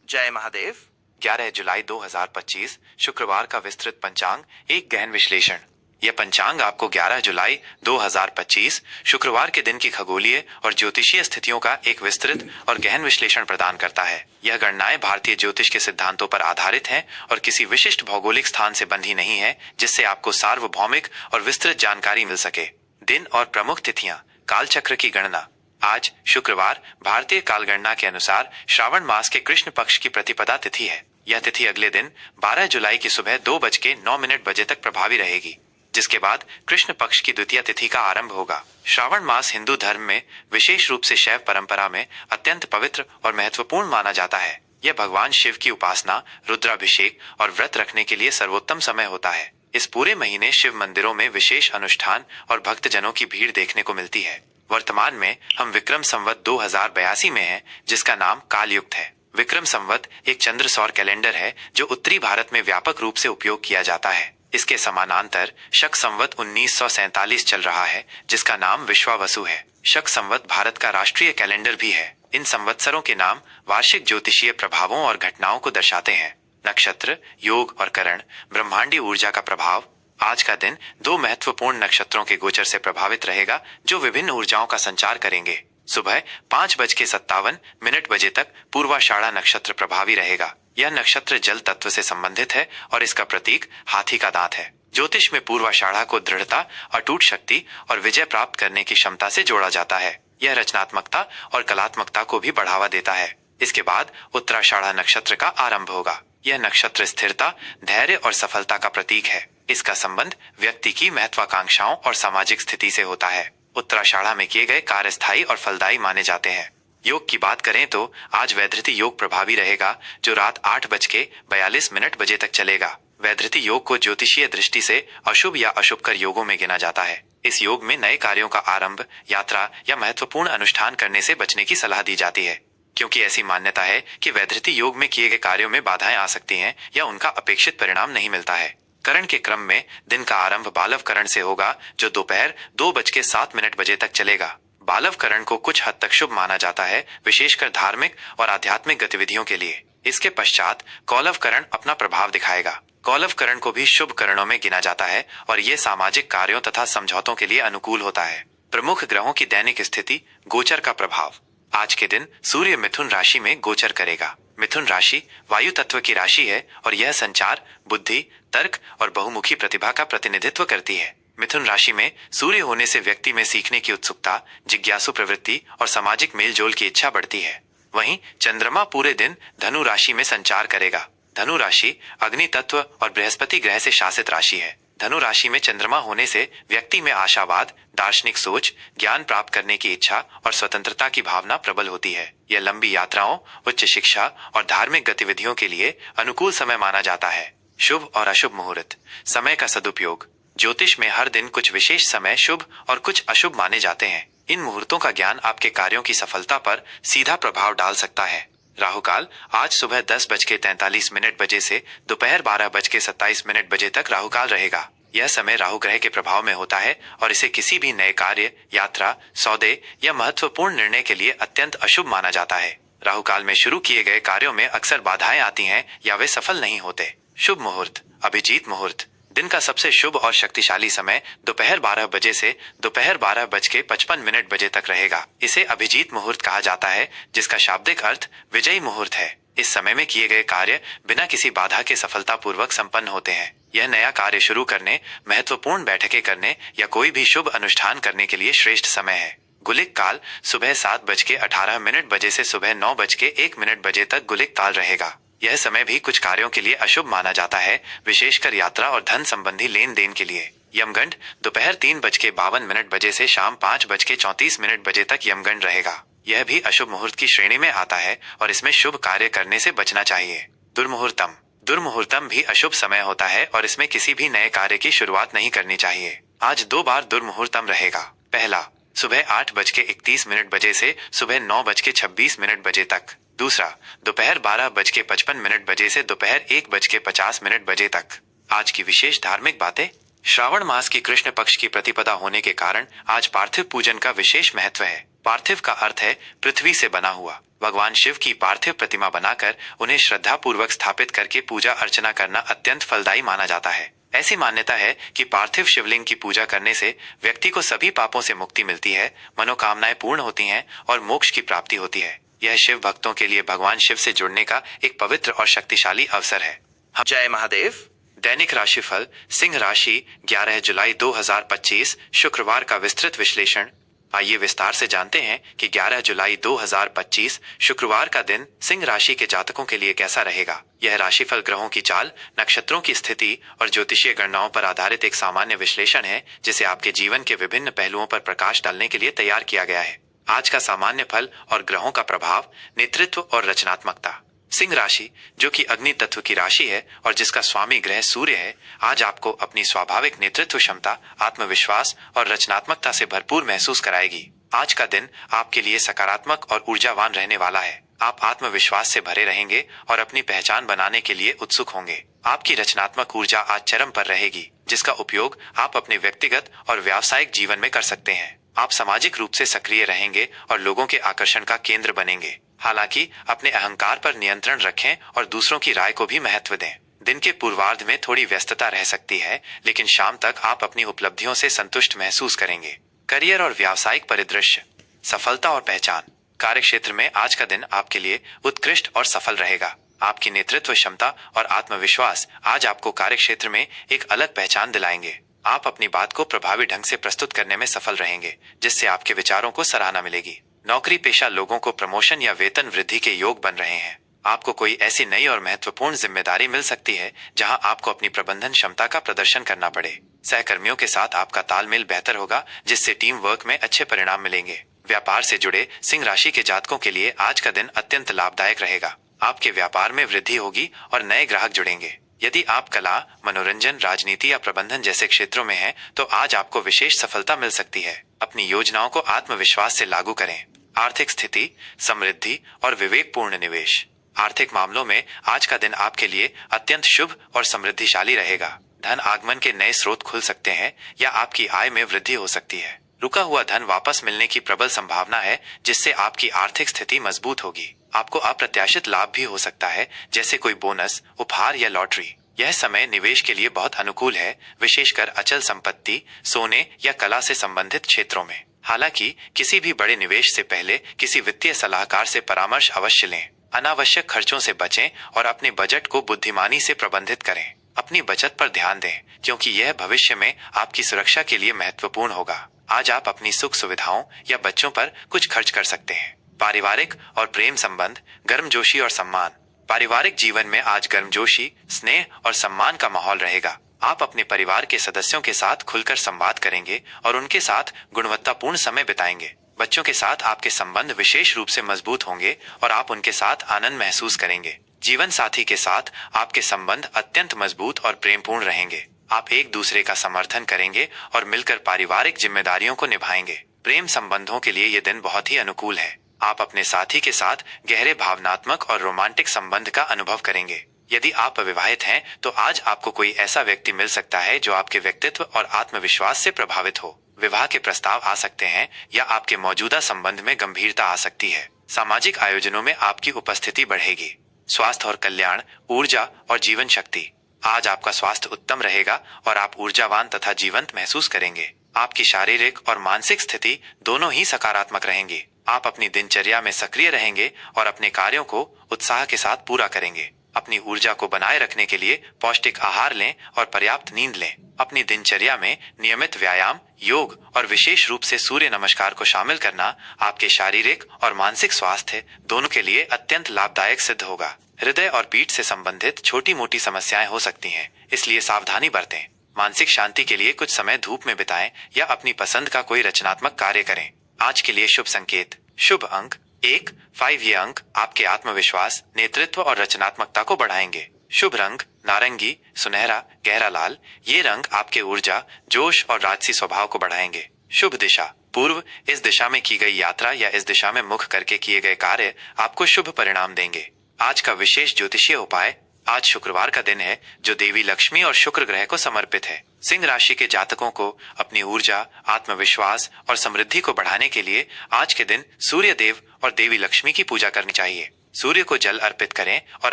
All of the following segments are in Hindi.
जय महादेव। 11 जुलाई 2025 शुक्रवार का विस्तृत पंचांग, एक गहन विश्लेषण। यह पंचांग आपको 11 जुलाई 2025 शुक्रवार के दिन की खगोलीय और ज्योतिषीय स्थितियों का एक विस्तृत और गहन विश्लेषण प्रदान करता है। यह गणनाएं भारतीय ज्योतिष के सिद्धांतों पर आधारित हैं और किसी विशिष्ट भौगोलिक स्थान से बंधी नहीं है, जिससे आपको सार्वभौमिक और विस्तृत जानकारी मिल सके। दिन और प्रमुख तिथियां। कालचक्र की गणना। आज शुक्रवार भारतीय कालगणना के अनुसार श्रावण मास के कृष्ण पक्ष की प्रतिपदा तिथि है। यह तिथि अगले दिन 12 जुलाई की सुबह 2:09 तक प्रभावी रहेगी, जिसके बाद कृष्ण पक्ष की द्वितीय तिथि का आरंभ होगा। श्रावण मास हिंदू धर्म में, विशेष रूप से शैव परंपरा में, अत्यंत पवित्र और महत्वपूर्ण माना जाता है। यह भगवान शिव की उपासना, रुद्राभिषेक और व्रत रखने के लिए सर्वोत्तम समय होता है। इस पूरे महीने शिव मंदिरों में विशेष अनुष्ठान और भक्तजनों की भीड़ देखने को मिलती है। वर्तमान में हम विक्रम संवत 2082 में हैं, जिसका नाम कालयुक्त है। विक्रम संवत एक चंद्र सौर कैलेंडर है जो उत्तरी भारत में व्यापक रूप से उपयोग किया जाता है। इसके समानांतर शक संवत 1947 चल रहा है, जिसका नाम विश्वावसु है। शक संवत भारत का राष्ट्रीय कैलेंडर भी है। इन संवत्सरों के नाम वार्षिक ज्योतिषीय प्रभावों और घटनाओं को दर्शाते हैं। नक्षत्र, योग और करण, ब्रह्मांडीय ऊर्जा का प्रभाव। आज का दिन दो महत्वपूर्ण नक्षत्रों के गोचर से प्रभावित रहेगा, जो विभिन्न ऊर्जाओं का संचार करेंगे। सुबह 5:57 बजे तक पूर्वाषाढ़ा नक्षत्र प्रभावी रहेगा। यह नक्षत्र जल तत्व से संबंधित है और इसका प्रतीक हाथी का दांत है। ज्योतिष में पूर्वाषाढ़ा को दृढ़ता, अटूट शक्ति और विजय प्राप्त करने की क्षमता से जोड़ा जाता है। यह रचनात्मकता और कलात्मकता को भी बढ़ावा देता है। इसके बाद उत्तराषाढ़ा नक्षत्र का आरंभ होगा। यह नक्षत्र स्थिरता, धैर्य और सफलता का प्रतीक है। इसका संबंध व्यक्ति की महत्वाकांक्षाओं और सामाजिक स्थिति से होता है। उत्तराषाढ़ा में किए गए कार्य स्थायी और फलदायी माने जाते हैं। योग की बात करें तो आज वैधृति योग प्रभावी रहेगा, जो रात 8:42 बजे तक चलेगा। वैधृति योग को ज्योतिषीय दृष्टि से अशुभ या अशुभ कर योगों में गिना जाता है। इस योग में नए कार्यों का आरंभ, यात्रा या महत्वपूर्ण अनुष्ठान करने से बचने की सलाह दी जाती है, क्योंकि ऐसी मान्यता है कि वैधृति योग में किए गए कार्यों में बाधाएं आ सकती हैं या उनका अपेक्षित परिणाम नहीं मिलता है। करण के क्रम में दिन का आरंभ बालव करण से होगा, जो दोपहर 2:07 बजे तक चलेगा। बालव करण को कुछ हद तक शुभ माना जाता है, विशेषकर धार्मिक और आध्यात्मिक गतिविधियों के लिए। इसके पश्चात कौलव करण अपना प्रभाव दिखाएगा। कौलव करण को भी शुभ करणों में गिना जाता है और ये सामाजिक कार्यों तथा समझौतों के लिए अनुकूल होता है। प्रमुख ग्रहों की दैनिक स्थिति, गोचर का प्रभाव। आज के दिन सूर्य मिथुन राशि में गोचर करेगा। मिथुन राशि वायु तत्व की राशि है और यह संचार, बुद्धि, तर्क और बहुमुखी प्रतिभा का प्रतिनिधित्व करती है। मिथुन राशि में सूर्य होने से व्यक्ति में सीखने की उत्सुकता, जिज्ञासु प्रवृत्ति और सामाजिक मेलजोल की इच्छा बढ़ती है। वहीं चंद्रमा पूरे दिन धनु राशि में संचार करेगा। धनु राशि अग्नि तत्व और बृहस्पति ग्रह से शासित राशि है। धनु राशि में चंद्रमा होने से व्यक्ति में आशावाद, दार्शनिक सोच, ज्ञान प्राप्त करने की इच्छा और स्वतंत्रता की भावना प्रबल होती है। यह लंबी यात्राओं, उच्च शिक्षा और धार्मिक गतिविधियों के लिए अनुकूल समय माना जाता है। शुभ और अशुभ मुहूर्त। समय का सदुपयोग। ज्योतिष में हर दिन कुछ विशेष समय शुभ और कुछ अशुभ माने जाते हैं। इन मुहूर्तों का ज्ञान आपके कार्यों की सफलता पर सीधा प्रभाव डाल सकता है। राहुकाल आज सुबह 10:43 बजे से दोपहर 12:27 बजे तक राहुकाल रहेगा। यह समय राहु ग्रह के प्रभाव में होता है और इसे किसी भी नए कार्य, यात्रा, सौदे या महत्वपूर्ण निर्णय के लिए अत्यंत अशुभ माना जाता है। राहुकाल में शुरू किए गए कार्यों में अक्सर बाधाएं आती हैं या वे सफल नहीं होते। शुभ मुहूर्त। अभिजीत मुहूर्त। दिन का सबसे शुभ और शक्तिशाली समय दोपहर 12 बजे से दोपहर 12:55 बजे तक रहेगा। इसे अभिजीत मुहूर्त कहा जाता है, जिसका शाब्दिक अर्थ विजयी मुहूर्त है। इस समय में किए गए कार्य बिना किसी बाधा के सफलतापूर्वक संपन्न होते हैं। यह नया कार्य शुरू करने, महत्वपूर्ण बैठकें करने या कोई भी शुभ अनुष्ठान करने के लिए श्रेष्ठ समय है। गुलिक काल सुबह 7:18 बजे से सुबह 9:01 बजे तक गुलिक काल रहेगा। यह समय भी कुछ कार्यों के लिए अशुभ माना जाता है, विशेषकर यात्रा और धन संबंधी लेन देन के लिए। यमगंड दोपहर 3:52 बजे से शाम 5:34 बजे तक यमगंड रहेगा। यह भी अशुभ मुहूर्त की श्रेणी में आता है और इसमें शुभ कार्य करने से बचना चाहिए। दुर्मुहूर्तम। दुर्मुहूर्तम भी अशुभ समय होता है और इसमें किसी भी नए कार्य की शुरुआत नहीं करनी चाहिए। आज 2 बार दुर्मुहूर्तम रहेगा। पहला, सुबह 8:31 बजे से सुबह 9:26 बजे तक। दूसरा, दोपहर 12:55 बजे से दोपहर 1:50 बजे तक। आज की विशेष धार्मिक बातें। श्रावण मास की कृष्ण पक्ष की प्रतिपदा होने के कारण आज पार्थिव पूजन का विशेष महत्व है। पार्थिव का अर्थ है पृथ्वी से बना हुआ। भगवान शिव की पार्थिव प्रतिमा बनाकर उन्हें श्रद्धा पूर्वक स्थापित करके पूजा अर्चना करना अत्यंत फलदायी माना जाता है। ऐसी मान्यता है कि पार्थिव शिवलिंग की पूजा करने से व्यक्ति को सभी पापों से मुक्ति मिलती है, मनोकामनाएं पूर्ण होती हैं और मोक्ष की प्राप्ति होती है। यह शिव भक्तों के लिए भगवान शिव से जुड़ने का एक पवित्र और शक्तिशाली अवसर है। जय महादेव। दैनिक राशिफल सिंह राशि 11 जुलाई 2025 शुक्रवार का विस्तृत विश्लेषण। आइए विस्तार से जानते हैं कि 11 जुलाई 2025 शुक्रवार का दिन सिंह राशि के जातकों के लिए कैसा रहेगा। यह राशिफल ग्रहों की चाल, नक्षत्रों की स्थिति और ज्योतिषीय गणनाओं पर आधारित एक सामान्य विश्लेषण है, जिसे आपके जीवन के विभिन्न पहलुओं पर प्रकाश डालने के लिए तैयार किया गया है। आज का सामान्य फल और ग्रहों का प्रभाव, नेतृत्व और रचनात्मकता। सिंह राशि, जो कि अग्नि तत्व की राशि है और जिसका स्वामी ग्रह सूर्य है, आज आपको अपनी स्वाभाविक नेतृत्व क्षमता, आत्मविश्वास और रचनात्मकता से भरपूर महसूस कराएगी। आज का दिन आपके लिए सकारात्मक और ऊर्जावान रहने वाला है। आप आत्मविश्वास से भरे रहेंगे और अपनी पहचान बनाने के लिए उत्सुक होंगे। आपकी रचनात्मक ऊर्जा आज चरम पर रहेगी, जिसका उपयोग आप अपने व्यक्तिगत और व्यावसायिक जीवन में कर सकते हैं। आप सामाजिक रूप से सक्रिय रहेंगे और लोगों के आकर्षण का केंद्र बनेंगे। हालांकि अपने अहंकार पर नियंत्रण रखें और दूसरों की राय को भी महत्व दें। दिन के पूर्वार्ध में थोड़ी व्यस्तता रह सकती है, लेकिन शाम तक आप अपनी उपलब्धियों से संतुष्ट महसूस करेंगे। करियर और व्यावसायिक परिदृश्य, सफलता और पहचान। कार्य क्षेत्र में आज का दिन आपके लिए उत्कृष्ट और सफल रहेगा। आपकी नेतृत्व क्षमता और आत्मविश्वास आज आपको कार्य क्षेत्र में एक अलग पहचान दिलाएंगे। आप अपनी बात को प्रभावी ढंग से प्रस्तुत करने में सफल रहेंगे, जिससे आपके विचारों को सराहना मिलेगी। नौकरी पेशा लोगों को प्रमोशन या वेतन वृद्धि के योग बन रहे हैं। आपको कोई ऐसी नई और महत्वपूर्ण जिम्मेदारी मिल सकती है जहां आपको अपनी प्रबंधन क्षमता का प्रदर्शन करना पड़े। सहकर्मियों के साथ आपका तालमेल बेहतर होगा, जिससे टीम वर्क में अच्छे परिणाम मिलेंगे। व्यापार से जुड़े सिंह राशि के जातकों के लिए आज का दिन अत्यंत लाभदायक रहेगा। आपके व्यापार में वृद्धि होगी और नए ग्राहक जुड़ेंगे। यदि आप कला, मनोरंजन, राजनीति या प्रबंधन जैसे क्षेत्रों में हैं, तो आज आपको विशेष सफलता मिल सकती है। अपनी योजनाओं को आत्मविश्वास से लागू करें। आर्थिक स्थिति, समृद्धि और विवेकपूर्ण निवेश। आर्थिक मामलों में आज का दिन आपके लिए अत्यंत शुभ और समृद्धिशाली रहेगा। धन आगमन के नए स्रोत खुल सकते हैं या आपकी आय में वृद्धि हो सकती है। रुका हुआ धन वापस मिलने की प्रबल संभावना है, जिससे आपकी आर्थिक स्थिति मजबूत होगी। आपको अप्रत्याशित लाभ भी हो सकता है, जैसे कोई बोनस, उपहार या लॉटरी। यह समय निवेश के लिए बहुत अनुकूल है, विशेषकर अचल संपत्ति, सोने या कला से संबंधित क्षेत्रों में। हालांकि किसी भी बड़े निवेश से पहले किसी वित्तीय सलाहकार से परामर्श अवश्य लें। अनावश्यक खर्चों से बचें और अपने बजट को बुद्धिमानी से प्रबंधित करें। अपनी बचत पर ध्यान दें, क्योंकि यह भविष्य में आपकी सुरक्षा के लिए महत्वपूर्ण होगा। आज आप अपनी सुख सुविधाओं या बच्चों पर कुछ खर्च कर सकते हैं। पारिवारिक और प्रेम संबंध, गर्मजोशी और सम्मान। पारिवारिक जीवन में आज गर्मजोशी, स्नेह और सम्मान का माहौल रहेगा। आप अपने परिवार के सदस्यों के साथ खुलकर संवाद करेंगे और उनके साथ गुणवत्तापूर्ण समय बिताएंगे। बच्चों के साथ आपके संबंध विशेष रूप से मजबूत होंगे और आप उनके साथ आनंद महसूस करेंगे। जीवन साथी के साथ आपके संबंध अत्यंत मजबूत और प्रेमपूर्ण रहेंगे। आप एक दूसरे का समर्थन करेंगे और मिलकर पारिवारिक जिम्मेदारियों को निभाएंगे। प्रेम संबंधों के लिए यह दिन बहुत ही अनुकूल है। आप अपने साथी के साथ गहरे भावनात्मक और रोमांटिक संबंध का अनुभव करेंगे। यदि आप अविवाहित हैं, तो आज आपको कोई ऐसा व्यक्ति मिल सकता है जो आपके व्यक्तित्व और आत्मविश्वास से प्रभावित हो। विवाह के प्रस्ताव आ सकते हैं या आपके मौजूदा संबंध में गंभीरता आ सकती है। सामाजिक आयोजनों में आपकी उपस्थिति बढ़ेगी। स्वास्थ्य और कल्याण, ऊर्जा और जीवन शक्ति। आज आपका स्वास्थ्य उत्तम रहेगा और आप ऊर्जावान तथा जीवंत महसूस करेंगे। आपकी शारीरिक और मानसिक स्थिति दोनों ही सकारात्मक रहेंगी। आप अपनी दिनचर्या में सक्रिय रहेंगे और अपने कार्यों को उत्साह के साथ पूरा करेंगे। अपनी ऊर्जा को बनाए रखने के लिए पौष्टिक आहार लें और पर्याप्त नींद लें। अपनी दिनचर्या में नियमित व्यायाम, योग और विशेष रूप से सूर्य नमस्कार को शामिल करना आपके शारीरिक और मानसिक स्वास्थ्य दोनों के लिए अत्यंत लाभदायक सिद्ध होगा। हृदय और पीठ से संबंधित छोटी मोटी समस्याएं हो सकती हैं, इसलिए सावधानी बरतें। मानसिक शांति के लिए कुछ समय धूप में बिताएं या अपनी पसंद का कोई रचनात्मक कार्य करें। आज के लिए शुभ संकेत, शुभ अंक 1, 5। ये अंक आपके आत्मविश्वास, नेतृत्व और रचनात्मकता को बढ़ाएंगे। शुभ रंग नारंगी, सुनहरा, गहरा लाल। ये रंग आपके ऊर्जा, जोश और राजसी स्वभाव को बढ़ाएंगे। शुभ दिशा पूर्व। इस दिशा में की गई यात्रा या इस दिशा में मुख करके किए गए कार्य आपको शुभ परिणाम देंगे। आज का विशेष ज्योतिषीय उपाय, आज शुक्रवार का दिन है जो देवी लक्ष्मी और शुक्र ग्रह को समर्पित है। सिंह राशि के जातकों को अपनी ऊर्जा, आत्मविश्वास और समृद्धि को बढ़ाने के लिए आज के दिन सूर्य देव और देवी लक्ष्मी की पूजा करनी चाहिए। सूर्य को जल अर्पित करें और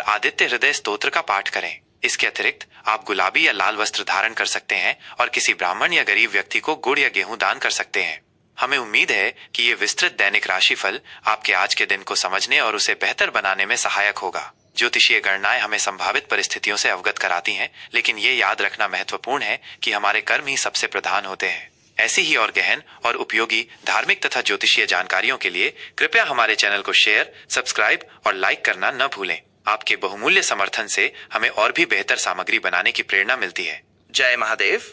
आदित्य हृदय स्तोत्र का पाठ करें। इसके अतिरिक्त आप गुलाबी या लाल वस्त्र धारण कर सकते हैं और किसी ब्राह्मण या गरीब व्यक्ति को गुड़ या गेहूं दान कर सकते हैं। हमें उम्मीद है कि ये विस्तृत दैनिक राशिफल आपके आज के दिन को समझने और उसे बेहतर बनाने में सहायक होगा। ज्योतिषीय गणनाएं हमें संभावित परिस्थितियों से अवगत कराती हैं, लेकिन ये याद रखना महत्वपूर्ण है कि हमारे कर्म ही सबसे प्रधान होते हैं। ऐसी ही और गहन और उपयोगी धार्मिक तथा ज्योतिषीय जानकारियों के लिए कृपया हमारे चैनल को शेयर, सब्सक्राइब और लाइक करना न भूलें। आपके बहुमूल्य समर्थन से हमें और भी बेहतर सामग्री बनाने की प्रेरणा मिलती है। जय महादेव।